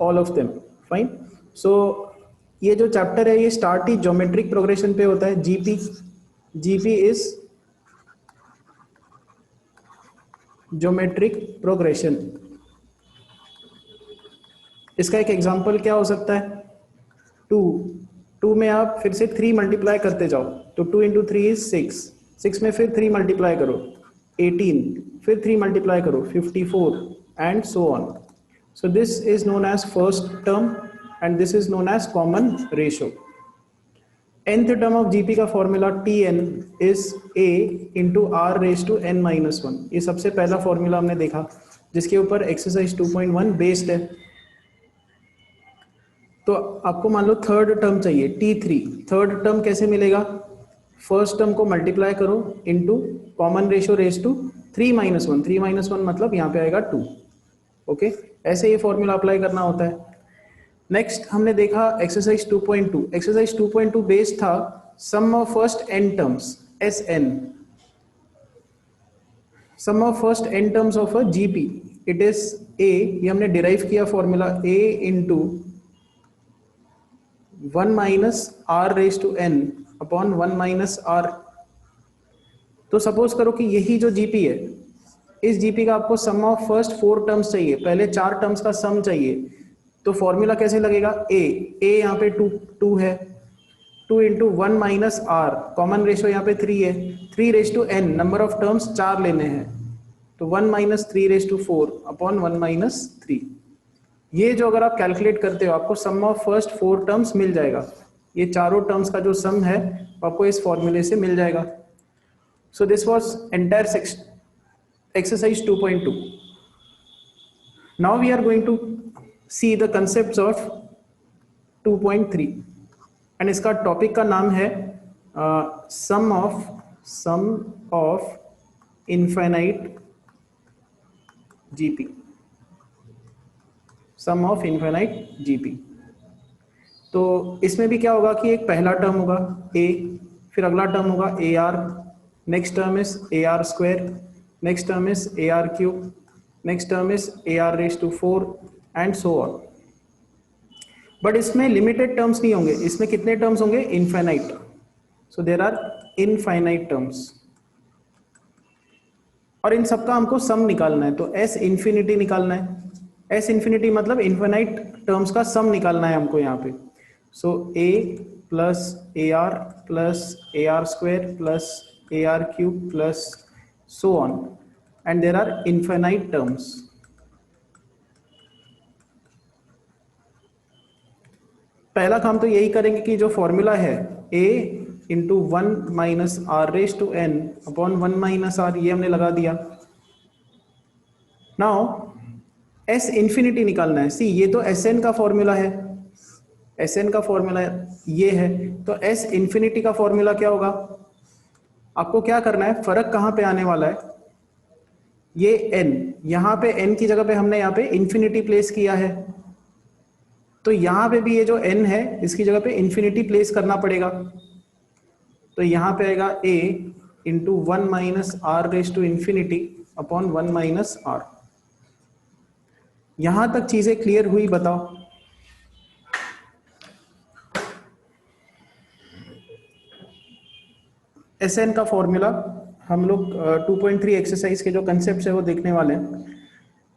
All of them, fine. So ये जो chapter है ये स्टार्ट ही ज्योमेट्रिक प्रोग्रेशन पे होता है, जीपी इज ज्योमेट्रिक प्रोग्रेशन। इसका एक एग्जांपल क्या हो सकता है, 2 2 में आप फिर से 3 मल्टीप्लाई करते जाओ, तो 2 इंटू 3 इज 6, 6 में फिर 3 मल्टीप्लाई करो 18, फिर 3 मल्टीप्लाई करो 54 and so on. So this is known as first term and this is known as common ratio. nth term of GP का formula Tn is a into r raise to n minus 1। ये सबसे पहला formula हमने देखा जिसके ऊपर exercise 2.1 based है। तो आपको मान लो थर्ड टर्म चाहिए T3, थर्ड टर्म कैसे मिलेगा, फर्स्ट टर्म को मल्टीप्लाई करो into common ratio raise to 3 minus 1, 3 minus 1 मतलब यहाँ पे आएगा 2। ओके, ऐसे ये फॉर्मूला अप्लाई करना होता है। नेक्स्ट हमने देखा एक्सरसाइज 2.2, एक्सरसाइज 2.2 बेस्ड था sum of first n terms Sn, sum of first n terms of a GP, it is a, ये हमने डिराइव किया formula a into 1 minus are raise to n upon 1 minus are. तो suppose करो कि यही जो GP है, इस जीपी का आपको सम ऑफ फर्स्ट 4 टर्म्स चाहिए, पहले 4 टर्म्स का सम चाहिए। तो फॉर्मूला कैसे लगेगा, a यहाँ पे 2 है, 2 into 1 minus r, common ratio यहाँ पे 3 है, 3 raise to n, number of terms 4 लेने हैं, तो 1 minus 3 raise to 4 upon 1 minus 3। ये जो अगर आप कैलकुलेट करते हो आपको सम ऑफ फर्स्ट 4 टर्म्स मिल जाएगा, ये चारों टर्म्स का जो सम है आपको इस फॉर्मूले से मिल जाएगा। So this was entire exercise 2.2। Now we are going to see the concepts of 2.3 and इसका टॉपिक का नाम है sum of infinite GP, sum of infinite GP. तो इसमें भी क्या होगा कि एक पहला टर्म होगा a, फिर अगला टर्म होगा ar, next term is ar square, next term is ar cube, next term is ar raise to 4 and so on. But इसमें लिमिटेड टर्म्स नहीं होंगे, इसमें कितने टर्म्स होंगे, infinite. So there are infinite terms और इन सबका हमको सम निकालना है, तो s इंफिनिटी निकालना है। s इंफिनिटी मतलब इनफाइनाइट टर्म्स का सम निकालना है हमको यहाँ पे। So a plus a r square plus a r cube plus so on and there are infinite terms. पहला काम तो यही करेंगे कि जो फॉर्मूला है a into 1 minus are raise to n upon 1 minus r, ये हमने लगा दिया। नाउ s इंफिनिटी निकालना है। सी ये तो Sn का फॉर्मूला है, Sn का फॉर्मूला ये है, तो s इंफिनिटी का फॉर्मूला क्या होगा, आपको क्या करना है, फर्क कहां पे आने वाला है, ये n, यहां पे n की जगह पे हमने यहाँ पे इंफिनिटी प्लेस किया है, तो यहां पे भी ये जो n है इसकी जगह पे इंफिनिटी प्लेस करना पड़ेगा। तो यहां पे आएगा a into 1 minus are raise to infinity upon 1 minus r. यहां तक चीजें क्लियर हुई, बताओ। Sn का फॉर्मूला हम लोग 2.3 एक्सरसाइज के जो कंसेप्ट है वो देखने वाले हैं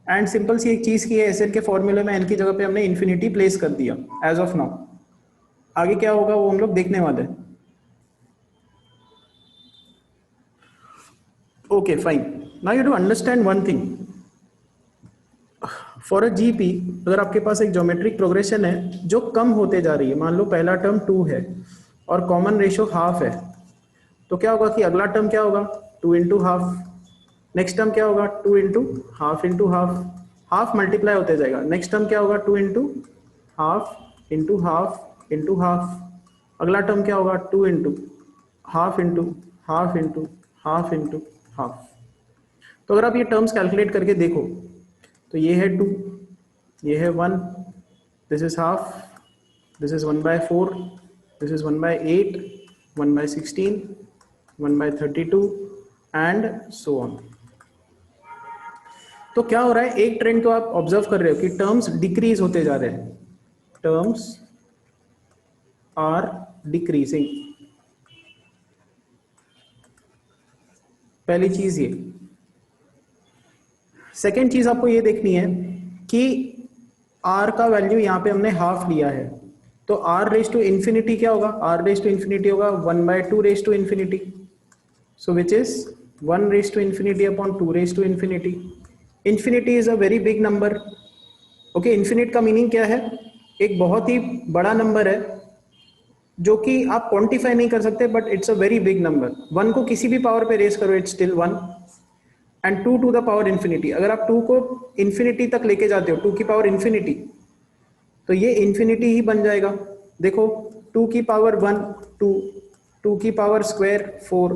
एंड सिंपल सी एक चीज की है, Sn के फॉर्मूले में n की जगह पे हमने इंफिनिटी प्लेस कर दिया एज ऑफ नाउ। आगे क्या होगा वो हम लोग देखने वाले हैं। Okay fine, now you to understand one thing, for a GP अगर आपके पास एक ज्योमेट्रिक प्रोग्रेशन है जो कम होते जा रही है, मान लो पहला टर्म 2 है और कॉमन रेशियो हाफ है, तो क्या होगा कि अगला टर्म क्या होगा, 2 इंटू हाफ, नेक्स्ट टर्म क्या होगा, 2 into half into half, half multiply होते जाएगा, नेक्स्ट टर्म क्या होगा, 2 into half into half into half, अगला टर्म क्या होगा, 2 into half into half into half into half. तो अगर आप ये टर्म्स कैलकुलेट करके देखो तो ये है 2, ये है 1, this is half, this is 1/4, this is 1/8, 1/16, 1/32 and so on. तो क्या हो रहा है, एक ट्रेंड तो आप ऑब्जर्व कर रहे हो कि टर्म्स डिक्रीज होते जा रहे हैं, टर्म्स आर डिक्रीजिंग, पहली चीज ये। सेकेंड चीज आपको ये देखनी है कि आर का वैल्यू यहाँ पे हमने हाफ लिया है, तो आर रेज टू इन्फिनिटी क्या होगा, आर रेज टू इन्फिनिटी होगा 1/2 raise to infinity, so which is 1 raise to infinity upon 2 raise to infinity. Infinity is a very big number. Okay, infinite का मीनिंग क्या है, एक बहुत ही बड़ा नंबर है जो कि आप क्वांटिफाई नहीं कर सकते, but it's a very big number. 1 को किसी भी पावर पे रेज करो it's still 1, and 2 to the power infinity, अगर आप 2 को इन्फिनिटी तक लेके जाते हो, 2 की पावर इन्फिनिटी, तो ये इन्फिनिटी ही बन जाएगा। देखो 2 की पावर 1 2, 2 की पावर स्क्वायर 4,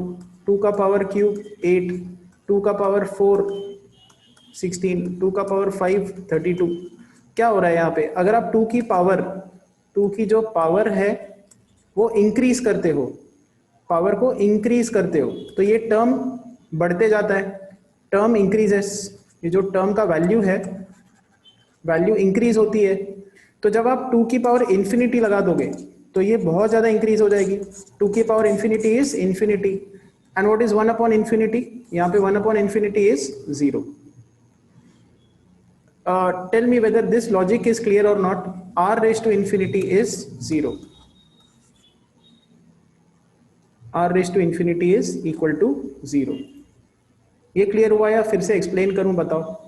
2 का पावर क्यूब 8, 2 का पावर 4 16, 2 का पावर 5 32। क्या हो रहा है यहाँ पे, अगर आप 2 की पावर, 2 की जो पावर है वो इंक्रीज करते हो, पावर को इंक्रीज करते हो, तो ये टर्म बढ़ते जाता है, टर्म इंक्रीजेस, ये जो टर्म का वैल्यू है, वैल्यू इंक्रीज होती है। तो जब आप 2 की पावर इन्फिनिटी लगा दोगे तो ये बहुत ज्यादा इंक्रीज हो जाएगी। 2 की power infinity is infinity, and what is 1 upon infinity, यहाँ पे 1 upon infinity is 0। Tell me whether this logic is clear और not. r raise to infinity is 0, r raise to infinity is equal to 0। ये clear हुआ या फिर से explain करूं, बताओ।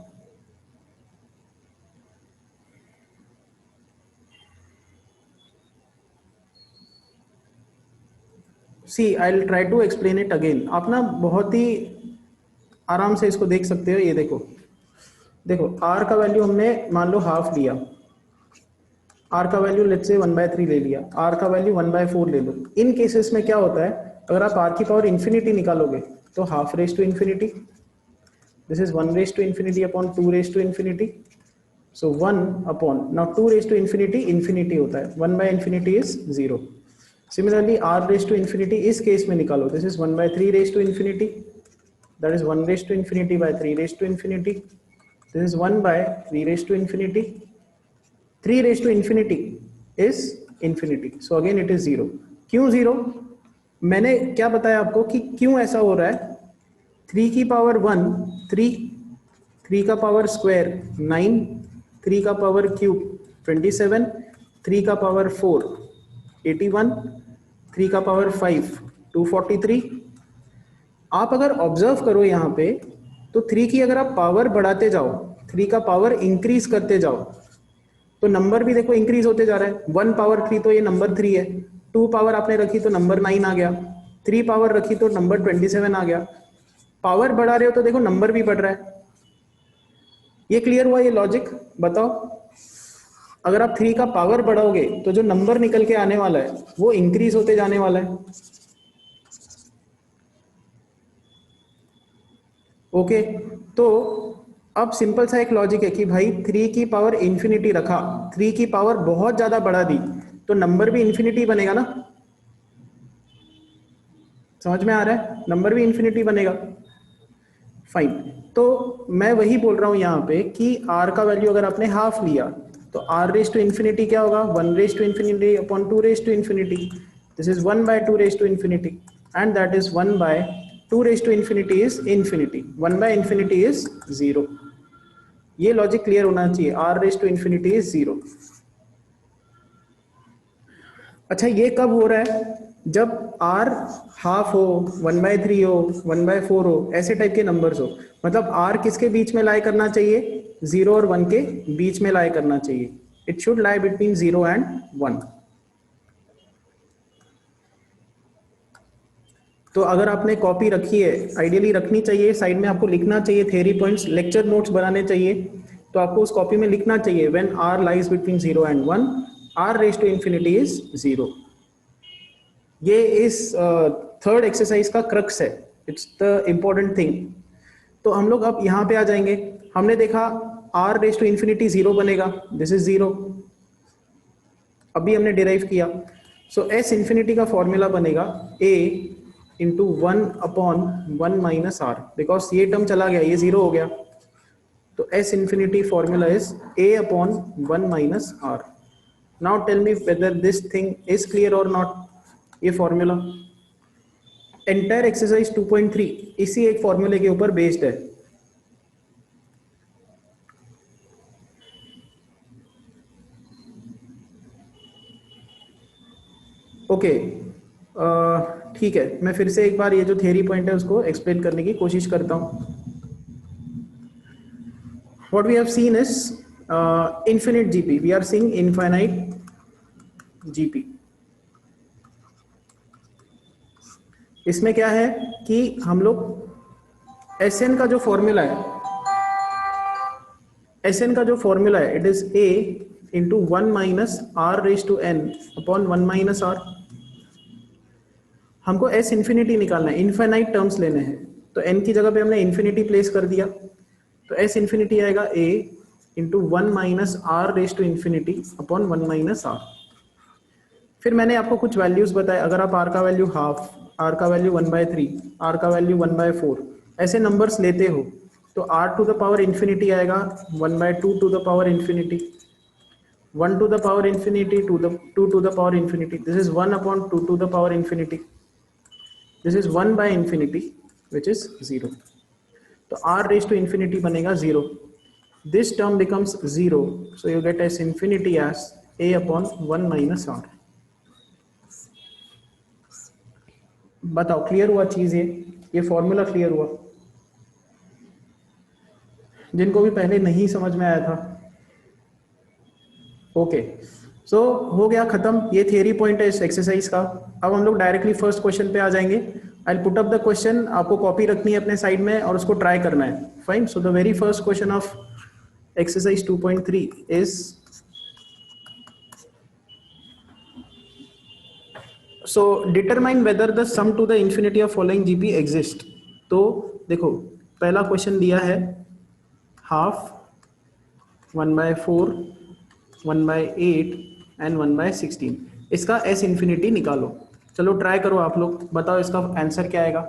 See I will try to explain it again. आप ना बहुत ही आराम से इसको देख सकते हो। ये देखो, देखो r का वैल्यू हमने मान लो हाफ लिया, r का वैल्यू लेट्स से 1/3 ले लिया, r का वैल्यू 1/4 ले लो। इन केसेस में क्या होता है, अगर आप r की पावर इन्फिनिटी निकालोगे तो half raise to infinity, this is 1 raise to infinity upon 2 raise to infinity, so 1 upon, now 2 raise to infinity infinity होता है, 1 by infinity is 0। Similarly r raise to infinity इस case में निकालो, this is 1/3 raise to infinity, that is 1 raise to infinity by 3 raise to infinity, this is 1 by 3 raise to infinity, 3 raise to infinity is infinity, so again it is 0। क्यों 0, मैंने क्या बताया आपको कि क्यों ऐसा हो रहा है। 3 की पावर 1 3, 3 का पावर स्क्वायर 9, 3 का पावर क्यूब 27, 3 का पावर 4 81, 3 का पावर 5 243। आप अगर ऑब्जर्व करो यहाँ पे, तो 3 की अगर आप पावर बढ़ाते जाओ, 3 का पावर इंक्रीज करते जाओ, तो नंबर भी देखो इंक्रीज होते जा रहा है। 1 पावर 3 तो ये नंबर 3 है, 2 पावर आपने रखी तो नंबर 9 आ गया, 3 पावर रखी तो नंबर 27 आ गया। पावर बढ़ा रहे हो तो देखो नंबर भी बढ़ रहा है। ये क्लियर हुआ ये लॉजिक, बताओ। अगर आप 3 का पावर बढ़ाओगे तो जो नंबर निकल के आने वाला है वो इंक्रीज होते जाने वाला है। ओके, तो अब सिंपल सा एक लॉजिक है कि भाई 3 की पावर इंफिनिटी रखा, 3 की पावर बहुत ज्यादा बढ़ा दी, तो नंबर भी इंफिनिटी बनेगा ना। समझ में आ रहा है, नंबर भी इंफिनिटी बनेगा। फाइन, तो मैं वही बोल रहा हूं यहाँ पे कि r का वैल्यू अगर आपने हाफ लिया तो r रेज टू इन्फिनिटी क्या होगा, 1 raise to infinity upon 2 raise to infinity, this is 1 by 2 raise to infinity, and that is 1 by 2 raise to infinity is infinity, 1 by infinity is 0। ये logic clear होना चाहिए, r raise to infinity is 0। अच्छा, ये कब हो रहा है, जब r हाफ हो, 1/3 हो, 1/4 हो, ऐसे टाइप के नंबर्स हो। मतलब r किसके बीच में लाई करना चाहिए, 0 और 1 के बीच में लाई करना चाहिए। It should lie between 0 and 1। तो अगर आपने कॉपी रखी है, आइडियली रखनी चाहिए, साइड में आपको लिखना चाहिए थ्योरी पॉइंट्स, लेक्चर नोट्स बनाने चाहिए, तो आपको उस कॉपी में लिखना चाहिए when r lies between 0 and 1 r raise to infinity is 0। ये इस थर्ड एक्सरसाइज का क्रक्स है, इट्स द इम्पोर्टेंट थिंग। तो हम लोग अब यहाँ पे आ जाएंगे। हमने देखा r रेज टू इन्फिनिटी 0 बनेगा, दिस इज 0, अभी हमने डिराइव किया। सो s इन्फिनिटी का फॉर्मूला बनेगा a into 1 upon 1 minus r, because ये टर्म चला गया, ये 0 हो गया। तो S infinity formula is A upon 1 minus R. Now tell me whether this thing is clear or not. ये फॉर्मूला एंटायर एक्सरसाइज 2.3 इसी एक फॉर्मूले के ऊपर बेस्ड है. ओके, ठीक है, मैं फिर से एक बार ये जो थियरी पॉइंट है उसको एक्सप्लेन करने की कोशिश करता हूं. What we have seen is infinite GP. We are seeing infinite GP. इसमें क्या है कि हम लोग Sn का जो फॉर्मूला है, Sn का जो फॉर्मूला है, it is A into 1 minus R raise to n upon 1 minus R. हमको S इन्फिनिटी निकालना है, इनफाइनाइट टर्म्स लेने हैं, तो n की जगह पे हमने इन्फिनिटी प्लेस कर दिया, तो S इन्फिनिटी आएगा A into 1 minus R raise to infinity upon 1 minus R. फिर मैंने आपको कुछ वैल्यूज बताए. अगर आप R का वैल्यू हाफ, R का वैल्यू 1/3, R का वैल्यू 1/4 ऐसे नंबर्स लेते हो तो R to the power infinity आएगा 1/2 to the power infinity, 1 to the power infinity, 2 to the power infinity. This is 1 upon 2 to the power infinity. This is 1 by infinity which is 0. तो R raise to infinity बनेगा 0. This term becomes 0, so you get S infinity as A upon 1 minus R. बताओ clear हुआ चीज? ये formula clear हुआ? जिनको भी पहले नहीं समझ में आया था. ओके, सो हो गया खत्म. ये थियरी पॉइंट है इस एक्सरसाइज का. अब हम लोग डायरेक्टली फर्स्ट क्वेश्चन पे आ जाएंगे. आई will put up the question. आपको कॉपी रखनी है अपने साइड में और उसको ट्राई करना है. Fine. So the very first question of exercise 2.3 is, so determine whether the sum to the infinity of following GP exist. तो देखो पहला क्वेश्चन दिया है हाफ, 1/4, 1/8 एंड 1/16. इसका S इन्फिनिटी निकालो. चलो ट्राई करो आप लोग, बताओ इसका आंसर क्या आएगा.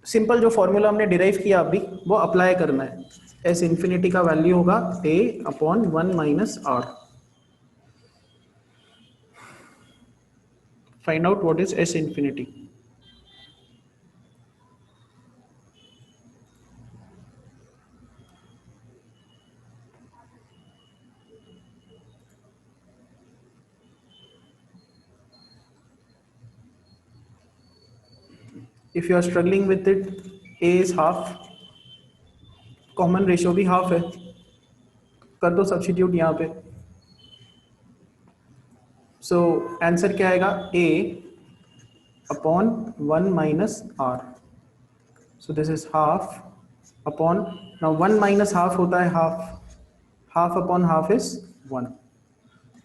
सिंपल जो फॉर्मूला हमने डिराइव किया अभी वो अप्लाई करना है. S इन्फिनिटी का वैल्यू होगा A upon 1 minus R. Find out what is S infinity. If you are struggling with it, A is half. Common ratio भी half है. कर दो सब्स्टिट्यूट यहाँ पे. So आंसर क्या आएगा? A upon 1 minus R. So this is half upon, now 1 minus half होता है half, half upon half is 1,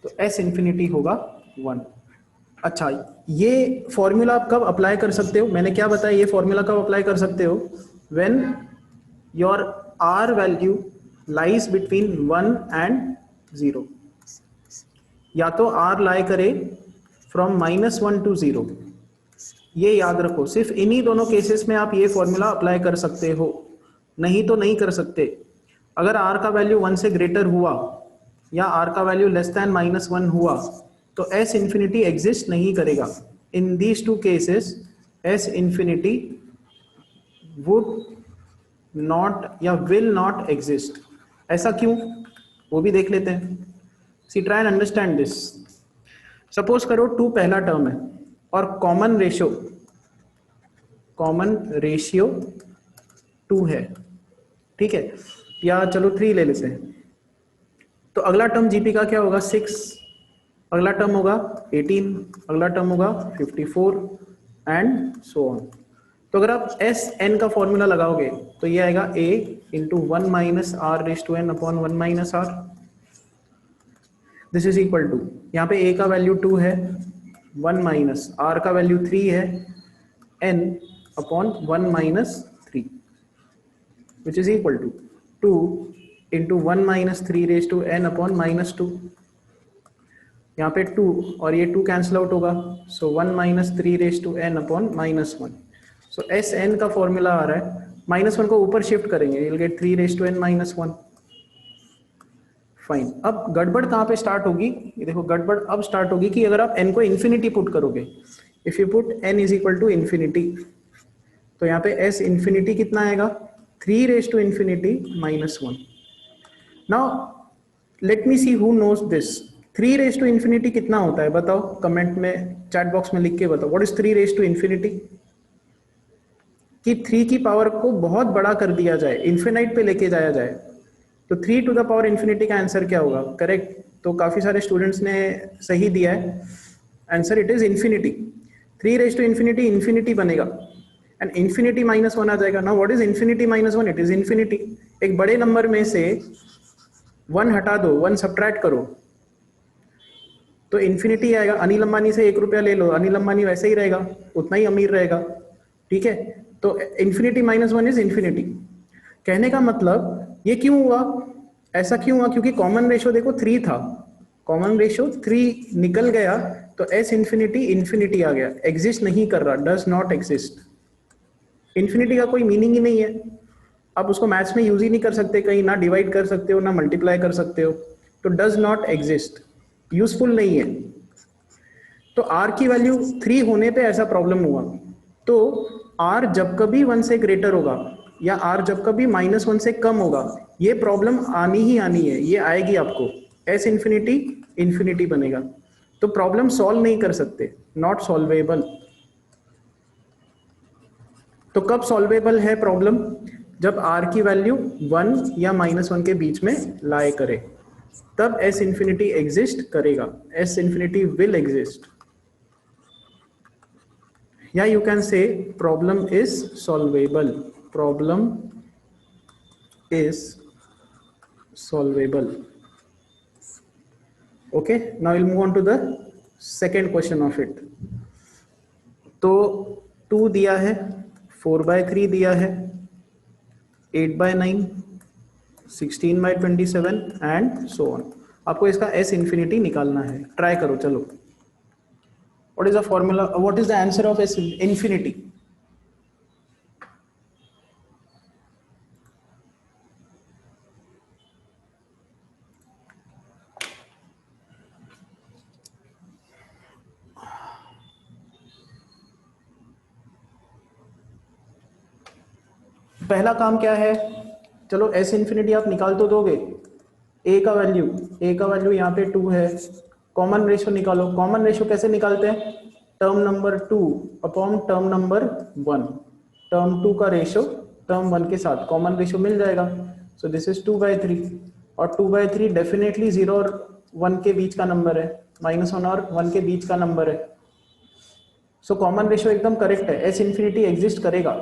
तो S इन्फिनिटी होगा 1. अच्छा, ये फॉर्मूला आप कब अप्लाई कर सकते हो? मैंने क्या बताया, ये फॉर्मूला कब अप्लाई कर सकते हो? When your R value lies between 1 and 0. या तो R लाई करे फ्रॉम -1 to 0. ये याद रखो. सिर्फ इन्हीं दोनों केसेस में आप ये फॉर्मूला अप्लाई कर सकते हो, नहीं तो नहीं कर सकते. अगर R का वैल्यू 1 से ग्रेटर हुआ या R का वैल्यू लेस देन -1 हुआ तो S इन्फिनिटी एग्जिस्ट नहीं करेगा. In these two cases S infinity would not या विल नॉट एग्जिस्ट. ऐसा क्यों, वो भी देख लेते हैं. See try and understand this. Suppose करो 2 पहला टर्म है और कॉमन रेशियो 2 है, ठीक है, या चलो 3 ले लेते हैं. तो अगला टर्म जीपी का क्या होगा? 6, अगला टर्म होगा 18, अगला टर्म होगा 54 एंड सो ऑन. तो अगर आप एस एन का फॉर्मूला लगाओगे तो ये आएगा a into 1 minus are raise to n upon 1 minus R. This is equal to, यहाँ पे a का वैल्यू 2 है, 1 माइनस r का वैल्यू 3 है, n upon 1 minus 3 which is equal to 2 into 1 minus 3 raise to n upon minus 2. यहाँ पे 2 और ये 2 कैंसिल आउट होगा, so 1 minus 3 raise to n upon minus 1. So S n का फॉर्मूला आ रहा है -1 को ऊपर शिफ्ट करेंगे, you'll get 3 raised to n minus 1. Fine. अब गड़बड़ कहाँ पे स्टार्ट होगी, ये देखो गड़बड़ अब स्टार्ट होगी कि अगर आप n को इन्फिनिटी पुट करोगे, if you put n is equal to infinity, तो यहाँ पे s इन्फिनिटी कितना आएगा, 3 raise to infinity -1. Now let me see who knows this. 3 raise to infinity कितना होता है बताओ, कमेंट में चैट बॉक्स में लिख के बताओ. What is 3 raise to infinity? कि 3 की पावर को बहुत बड़ा कर दिया जाए, इन्फिनाइट पे लेके जाया जाए, तो 3 टू द पावर इन्फिनिटी का आंसर क्या होगा? करेक्ट. तो काफी सारे स्टूडेंट्स ने सही दिया है answer, it is infinity. 3 raise to infinity infinity बनेगा एंड इन्फिनिटी -1 आ जाएगा. Now what is infinity -1? It is infinity. एक बड़े नंबर में से 1 हटा दो, 1 सब्ट्रैक्ट करो तो इन्फिनिटी आएगा. अनिल अंबानी से 1 रुपया ले लो, अनिल अंबानी वैसे ही रहेगा, उतना ही अमीर रहेगा. ठीक है, तो इन्फिनिटी -1 इज इन्फिनिटी. कहने का मतलब ये क्यों हुआ, ऐसा क्यों हुआ? क्योंकि कॉमन रेशो देखो 3 था, कॉमन रेशो 3 निकल गया तो s इन्फिनिटी इन्फिनिटी आ गया, एग्जिस्ट नहीं कर रहा, डज नॉट एग्जिस्ट. इन्फिनिटी का कोई मीनिंग ही नहीं है, आप उसको मैथ्स में यूज ही नहीं कर सकते कहीं, ना डिवाइड कर सकते हो ना मल्टीप्लाई कर सकते हो, तो डज नॉट एग्जिस्ट, यूजफुल नहीं है. तो r की वैल्यू 3 होने पे ऐसा प्रॉब्लम हुआ. तो r जब कभी 1 से ग्रेटर होगा या r जब कभी -1 से कम होगा, ये प्रॉब्लम आनी ही आनी है, ये आएगी आपको. s इन्फिनिटी इन्फिनिटी बनेगा, तो प्रॉब्लम सॉल्व नहीं कर सकते, नॉट सॉल्वेबल. तो कब सॉल्वेबल है प्रॉब्लम? जब r की वैल्यू 1 या -1 के बीच में लाए करे, तब s इन्फिनिटी एग्जिस्ट करेगा, s इन्फिनिटी विल एग्जिस्ट. या you can say problem is solvable, problem is solvable. Okay, now we'll move on to the second question of it. तो 2 दिया है, 4/3 दिया है, 8/9, 16/27 एंड सो ऑन. आपको इसका s इन्फिनिटी निकालना है. ट्राई करो, चलो. What is the formula? What is the answer of s infinity? पहला काम क्या है, चलो s इन्फिनिटी आप निकाल तो दोगे. a का वैल्यू यहाँ पे 2 है, कॉमन रेशो निकालो. कॉमन रेशो कैसे निकालते हैं? Term number 2 upon term number 1, term 2 का रेशो टर्म 1 के साथ कॉमन रेशो मिल जाएगा. सो दिस इज 2/3 और 2/3 डेफिनेटली 0 और 1 के बीच का नंबर है, -1 और 1 के बीच का नंबर है. सो कॉमन रेशो एकदम करेक्ट है, s इन्फिनिटी एग्जिस्ट करेगा,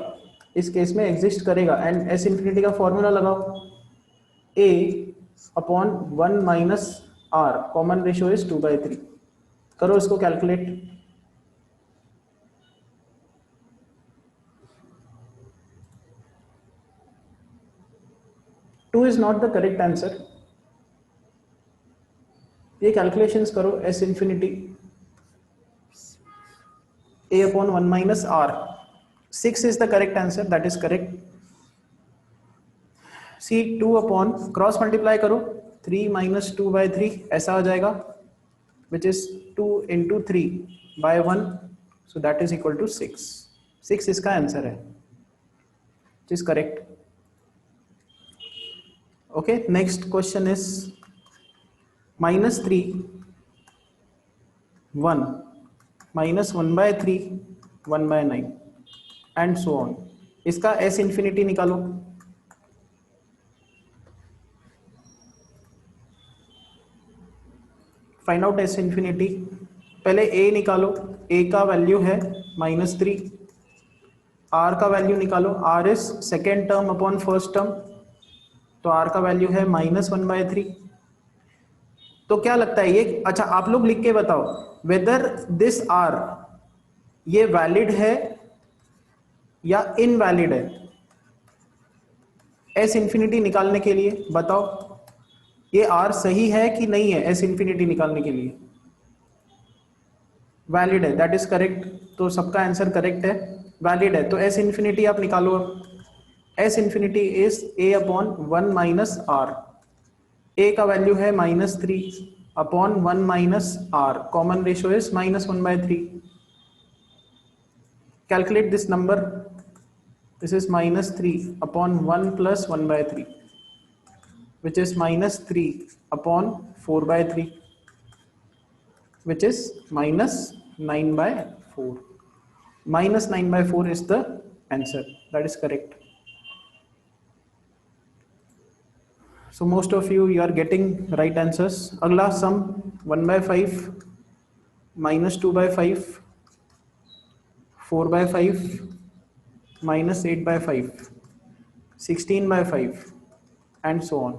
इस केस में एग्जिस्ट करेगा. एंड s इन्फिनिटी का फॉर्मूला लगाओ, a upon 1 - r, common ratio is 2/3. करो इसको calculate. Two is not the correct answer. ये कैलकुलेशंस करो. s infinity a upon 1 - r, 6 is the correct answer, that is correct. see 2 upon cross multiply करो, 3 - 2/3 ऐसा आ जाएगा, which is 2 into 3/1, so that is equal to 6. 6 इसका answer है, which is correct. Okay, next question is -3 1 -1/3 1/9 and so on. इसका s infinity निकालो. Find out s infinity. पहले a निकालो, a का वैल्यू है -3, r का वैल्यू निकालो, r is second term upon first term, तो r का वैल्यू है -1/3. तो क्या लगता है ये, अच्छा आप लोग लिख के बताओ वेदर दिस r ये वैलिड है या इनवैलिड है. s इन्फिनिटी निकालने के लिए बताओ, ये r सही है कि नहीं है s इन्फिनिटी निकालने के लिए? वैलिड है, दैट इज करेक्ट. तो सबका आंसर करेक्ट है, वैलिड है. तो s इन्फिनिटी आप निकालो. S infinity is a upon 1 minus r. A का वैल्यू है -3 upon 1 minus r, common ratio is -1/3। Calculate this number, this is -3 upon 1 plus 1/3 which is -3 upon 4/3 which is -9/4. -9/4 is the answer. That is correct. So most of you are getting right answers. अगला sum 1/5 -2/5 4/5 -8/5 16/5 and so on.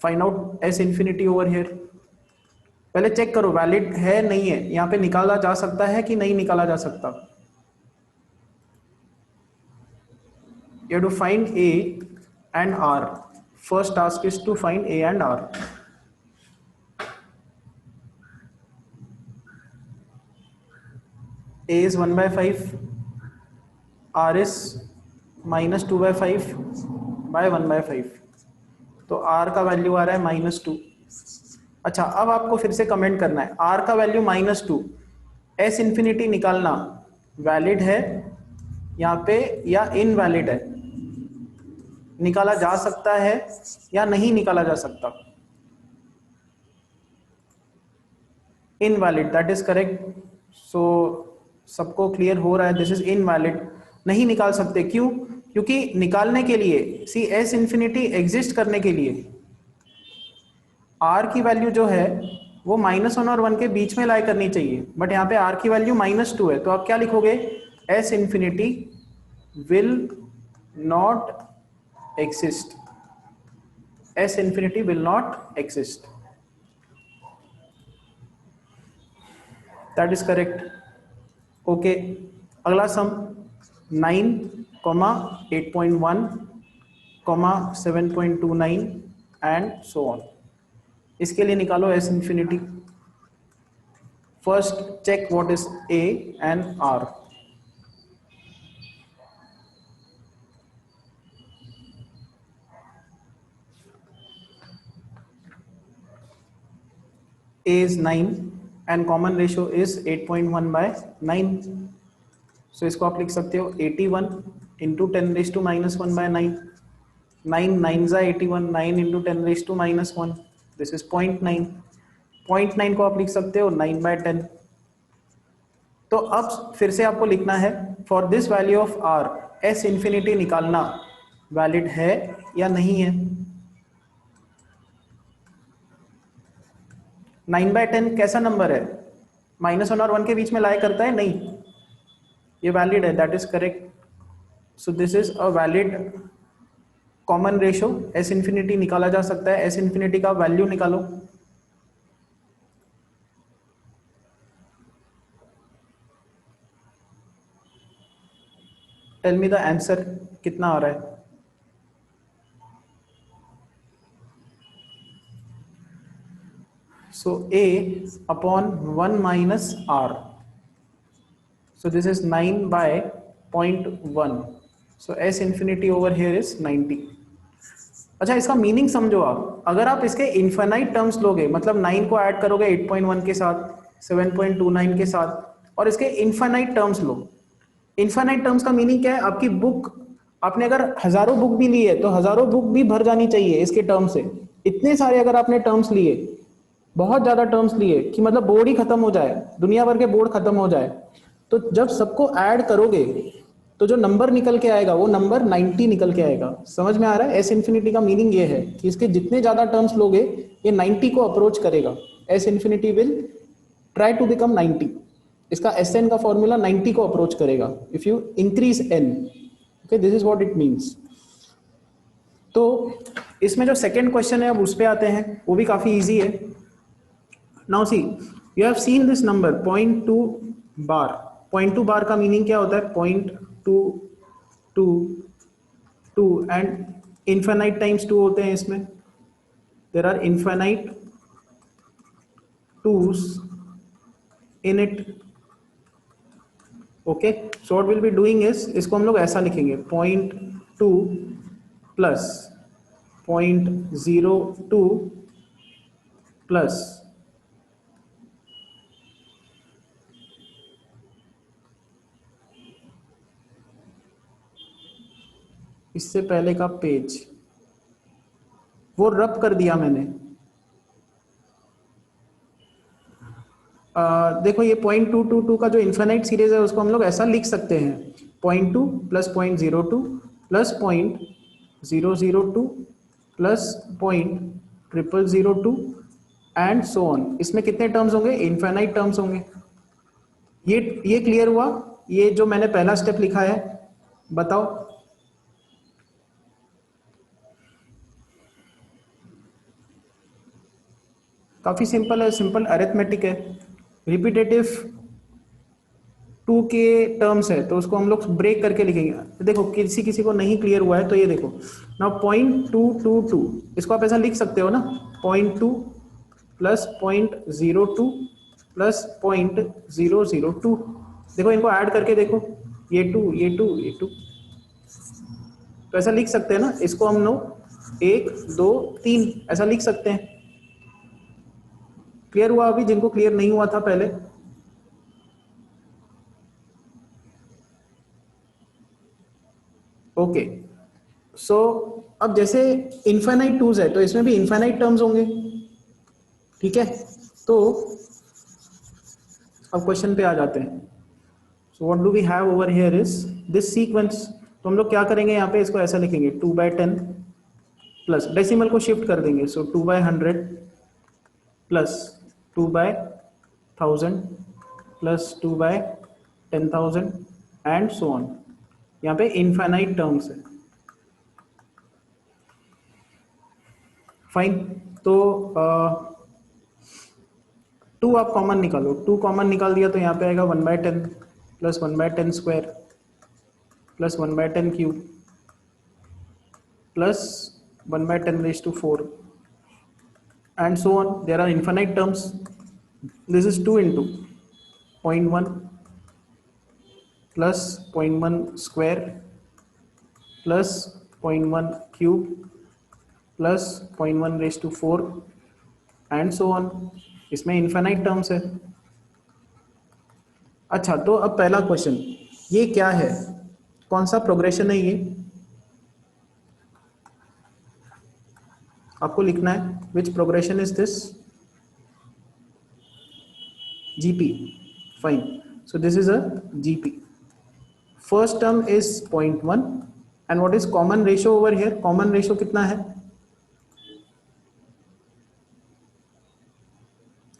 Find out S infinity over here. पहले check करो valid है नहीं है, यहाँ पे निकाला जा सकता है कि नहीं निकाला जा सकता। You have to find A and R. First task is to find A and R. A is 1/5, R is -2/5 by 1/5, तो R का वैल्यू आ रहा है -2। अच्छा, अब आपको फिर से कमेंट करना है, R का वैल्यू -2, S इन्फिनिटी निकालना वैलिड है यहाँ पे या इनवैलिड है, निकाला जा सकता है या नहीं निकाला जा सकता। Invalid, that is correct. So सबको क्लियर हो रहा है, दिस इज इनवैलिड, नहीं निकाल सकते। क्यों? क्योंकि निकालने के लिए सी एस इन्फिनिटी एग्जिस्ट करने के लिए आर की वैल्यू जो है वो -1 और 1 के बीच में लाई करनी चाहिए, बट यहाँ पे आर की वैल्यू -2 है, तो आप क्या लिखोगे? S infinity will not exist. S infinity will not exist. That is correct. Okay. अगला सम 9, 8.1, 7.29 and so on. इसके लिए निकालो S infinity. First check what is A and R. A is 9 and common ratio is 8.1/9. So इसको आप लिख सकते हो 81 into 10⁻⁻⁻⁹. 9 9s are 81, 9 into 10⁻⁻⁻⁻1. This is 0.9. 0.9 को आप लिख सकते हो 9/10. तो अब फिर से आपको लिखना है for this value of R S infinity निकालना वैलिड है या नहीं है। 9/10 कैसा नंबर है? -1 और 1 के बीच में लाई करता है? नहीं, ये वैलिड है, that is correct. So this is a valid common ratio. S infinity निकाला जा सकता है, एस इन्फिनिटी का वैल्यू निकालो। टेल मी द आंसर, कितना आ रहा है? So A upon 1 minus R. So this is 9/0.1. So S infinity over here is 90. अच्छा, इसका मीनिंग समझो आप। अगर आप इसके इन्फिनाइट टर्म्स लोगे, मतलब 9 को ऐड करोगे 8.1 के साथ, 7.29 के साथ, और इसके इन्फिनाइट टर्म्स लो। इन्फिनाइट टर्म्स का मीनिंग क्या है? आपकी बुक, आपने अगर हजारों बुक भी ली है तो हजारों बुक भी भर जानी चाहिए इसके टर्म से। इतने सारे अगर आपने टर्म्स लिए, बहुत ज्यादा टर्म्स लिए कि मतलब बोर्ड ही खत्म हो जाए, दुनिया भर के बोर्ड खत्म हो जाए, तो जब सबको ऐड करोगे तो जो नंबर निकल के आएगा वो नंबर 90 निकल के आएगा। समझ में आ रहा है? एस इन्फिनिटी का मीनिंग ये है कि इसके जितने ज्यादा टर्म्स लोगे ये 90 को अप्रोच करेगा। S infinity will try to become 90। इसका एस एन का फॉर्मूला 90 को अप्रोच करेगा if you increase n. Okay, this is what it means. तो इसमें जो सेकेंड क्वेश्चन है अब उस पर आते हैं, वो भी काफी ईजी है। Now see, you have seen this number 0.2 bar. 0.2 bar का मीनिंग क्या होता है? 0.222 and infinite times 2 होते हैं इसमें। There are infinite 2's in it. Okay, so what we'll be doing is, इसको हम लोग ऐसा लिखेंगे 0.2 प्लस 0.02 प्लस इससे पहले का पेज, वो रब कर दिया मैंने। देखो ये 0.222 का जो इन्फिनाइट सीरीज है उसको हम लोग ऐसा लिख सकते हैं, 0.2 plus 0.02 plus 0.002 plus 0.0002 and so on. इसमें कितने टर्म्स होंगे? इन्फिनाइट टर्म्स होंगे। ये क्लियर हुआ? ये जो मैंने पहला स्टेप लिखा है, बताओ। काफी सिंपल है, सिंपल अरिथमेटिक है। रिपीटेटिव 2 के टर्म्स है तो उसको हम लोग ब्रेक करके लिखेंगे। देखो किसी किसी को नहीं क्लियर हुआ है तो ये देखो ना, 0.222 इसको आप ऐसा लिख सकते हो ना, 0.2 प्लस 0.02 प्लस 0.002। देखो इनको ऐड करके देखो, ये 2 ये 2 ये 2, तो ऐसा लिख सकते हैं ना। इसको हम लोग 1 2 3 ऐसा लिख सकते हैं। क्लियर हुआ अभी जिनको क्लियर नहीं हुआ था पहले? ओके सो अब जैसे इनफाइनाइट टूज है तो इसमें भी इनफाइनाइट टर्म्स होंगे, ठीक है। तो अब क्वेश्चन पे आ जाते हैं। So what do we have over here is this sequence. तो हम लोग क्या करेंगे यहाँ पे, इसको ऐसा लिखेंगे 2/10 प्लस डेसिमल को शिफ्ट कर देंगे, सो 2/100 plus 2/1000 plus 2/10,000 and so on. यहाँ पे इनफाइनाइट टर्म्स है। फाइन, तो 2 आप कॉमन निकालो, 2 कॉमन निकाल दिया तो यहाँ पे आएगा 1/10 plus 1/10 square plus 1/10 cube plus 1/10⁴ and so on. There are infinite terms. This is 2 into 0.1 plus 0.1 square plus 0.1 cube plus 0.1⁴ and so on. इसमें infinite terms है। अच्छा तो अब पहला क्वेश्चन, ये क्या है, कौन सा प्रोग्रेशन है ये, आपको लिखना है। Which progression is this? GP. Fine, so this is a GP. First term is 0.1 and what is common ratio over here? Common ratio कितना है?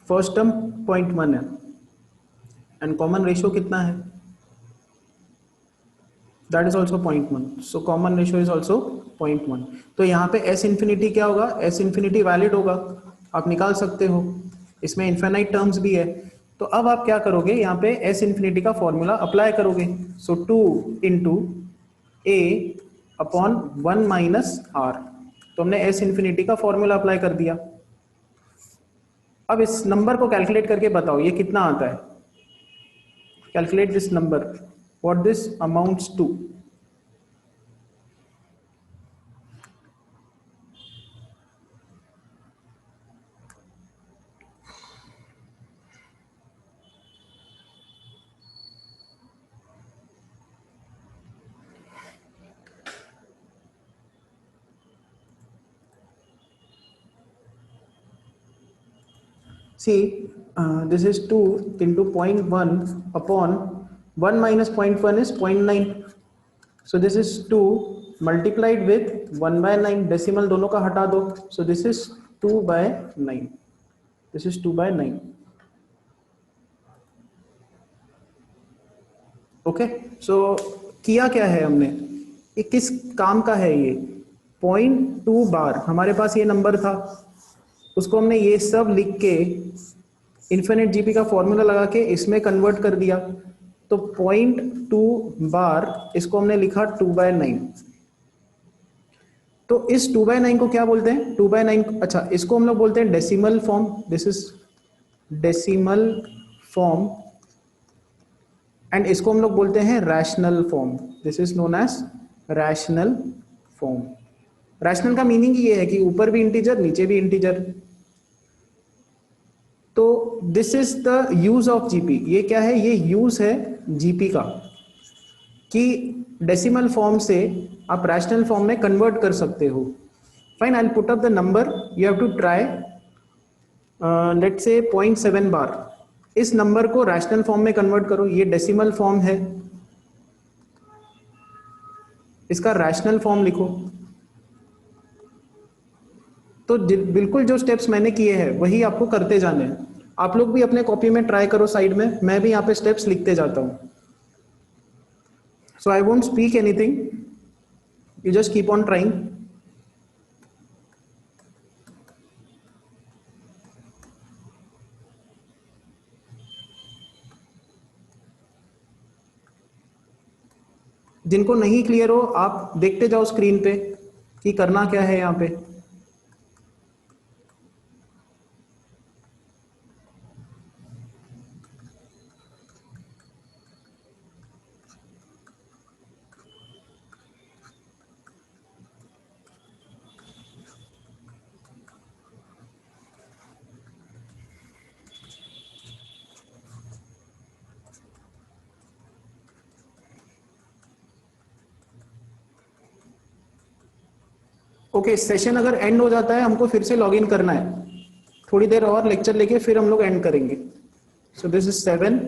फर्स्ट टर्म 0.1 है एंड कॉमन रेशियो कितना है? That is also 0.1, so common ratio is also 0.1। तो यहाँ पे S infinity क्या होगा? एस इन्फिनिटी वैलिड होगा, आप निकाल सकते हो। इसमें इन्फिनाइट टर्म्स भी है। तो अब आप क्या करोगे, यहाँ पे एस इन्फिनिटी का फॉर्मूला अप्लाई करोगे। So 2 into A upon 1 minus are. तो हमने एस इन्फिनिटी का फॉर्मूला अप्लाई कर दिया। अब इस नंबर को कैलकुलेट करके बताओ ये कितना आता है। Calculate this number, what this amounts to। See, this is 2 into 0.1 upon 1 minus 0.1 is 0.9. So this is 2 multiplied with 1/9, decimal दोनों का हटा दो, so this is 2/9, this is 2/9। Okay so किया क्या है हमने, ये किस काम का है ये? 0.2 बार हमारे पास ये नंबर था, उसको हमने ये सब लिख के इन्फिनिट जीपी का फॉर्मूला लगा के इसमें कन्वर्ट कर दिया। तो 0.2 बार इसको हमने लिखा 2/9। तो इस 2/9 को क्या बोलते हैं? 2/9, अच्छा इसको हम लोग बोलते हैं decimal form. This is decimal form and इसको हम लोग बोलते हैं rational form. This is known as rational form. Rational का मीनिंग ये है कि ऊपर भी इंटीजर नीचे भी इंटीजर। तो this is the use of GP. ये क्या है, ये यूज है जीपी का कि डेसिमल फॉर्म से आप रैशनल फॉर्म में कन्वर्ट कर सकते हो। Fine, I will put up the number, you have to try. Let's say 0.7 बार। इस नंबर को रैशनल फॉर्म में कन्वर्ट करो, ये डेसिमल फॉर्म है, इसका रैशनल फॉर्म लिखो। तो बिल्कुल जो स्टेप्स मैंने किए हैं वही आपको करते जाने हैं। आप लोग भी अपने कॉपी में ट्राई करो साइड में, मैं भी यहाँ पे स्टेप्स लिखते जाता हूँ। So I won't speak anything, you just keep on trying. जिनको नहीं क्लियर हो आप देखते जाओ स्क्रीन पे कि करना क्या है यहाँ पे। ओके, सेशन अगर एंड हो जाता है हमको फिर से लॉग इन करना है, थोड़ी देर और लेक्चर लेके फिर हम लोग एंड करेंगे। सो दिस इज 7